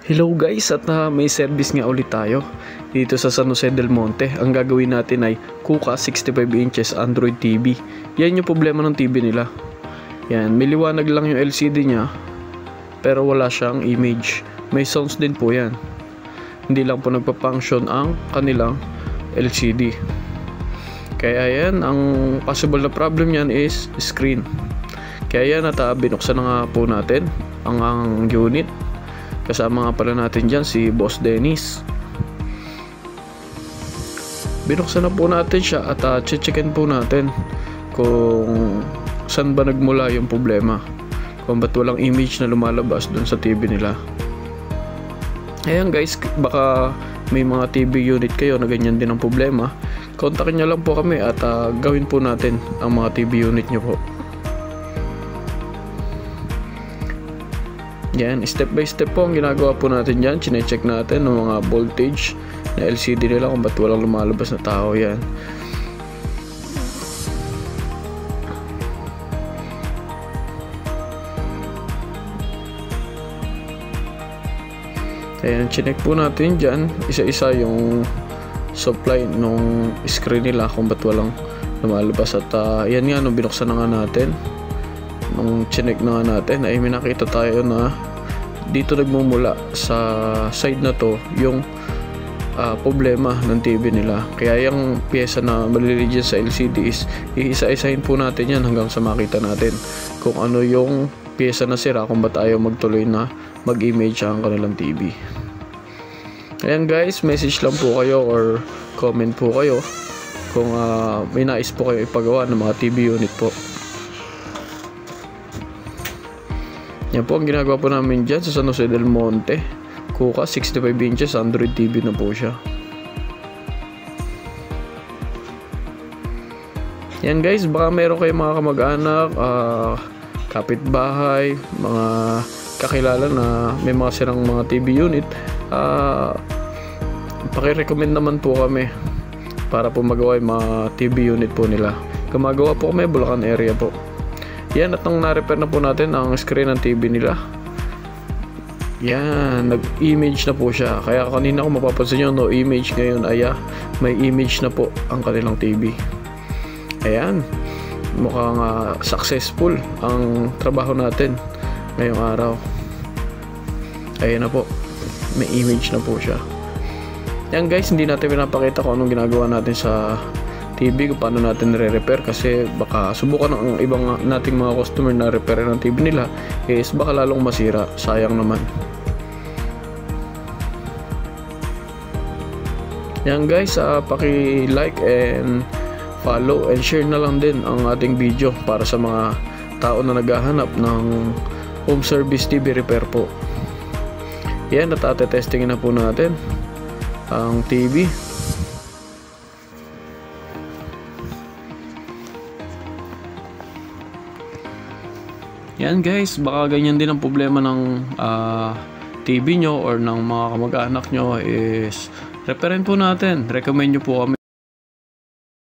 Hello guys, at may service nga ulit tayo dito sa San Jose del Monte. Ang gagawin natin ay Kuka 65 inches Android TV. Yan yung problema ng TV nila. Yan, may liwanag lang yung LCD nya pero wala siyang image. May sounds din po yan. Hindi lang po nagpa-function ang kanilang LCD. Kaya yan, ang possible na problem yan is screen. Kaya yan, binuksan na nga po natin ang unit. Kasama nga pala natin dyan si Boss Dennis. Binuksan na po natin siya at checkin po natin kung saan ba nagmula yung problema, kung ba't walang image na lumalabas dun sa TV nila. Ayan guys, baka may mga TV unit kayo na ganyan din ang problema. Kontakin nyo lang po kami at gawin po natin ang mga TV unit nyo po. Yan, step by step po ang ginagawa po natin dyan. Chine-check natin ng mga voltage na LCD nila kung ba't walang lumalabas na tao. Yan. Ayan, chinek po natin dyan isa-isa yung supply nung screen nila kung ba't walang lumalabas. At yan nga, nung binuksan na nga natin, nung chinek na nga natin, ay may nakita tayo na dito nagmumula sa side na to yung problema ng TV nila. Kaya yung pyesa na malilid sa LCD is iisa-isahin po natin yan hanggang sa makita natin kung ano yung pyesa na sira, kung ba't ayaw magtuloy na mag-image ang kanilang TV. Ayan guys, message lang po kayo or comment po kayo kung may nais po kayo ipagawa ng mga TV unit po. Yan po ang ginagawa po namin dyan sa San Jose del Monte. Kuka 65 inches Android TV na po siya. Yan guys, baka meron kayong mga kamag-anak, kapitbahay, mga kakilala na may mga sirang mga TV unit, paki-recommend naman po kami para po magawa yung mga TV unit po nila. Gumagawa po kami Bulacan area po. Yan, at nang na-repair na po natin ang screen ng TV nila. Yan, nag-image na po siya. Kaya kanina kung mapapansin nyo, no image, ngayon ay may image na po ang kanilang TV. Ayan, mukhang successful ang trabaho natin ngayong araw. Ayan na po, may image na po siya. Yan guys, hindi natin pinapakita kung anong ginagawa natin sa TV, kung paano natin nire-repair, kasi baka subukan ng ibang nating mga customer na repair ng TV nila is baka lalong masira, sayang naman. Yan guys, paki-like and follow and share na lang din ang ating video para sa mga tao na naghahanap ng home service TV repair po. Yan, at testingin na po natin ang TV. Yan guys, baka ganyan din ang problema ng TV nyo or ng mga kamag-anak nyo is repairin po natin. Recommend nyo po kami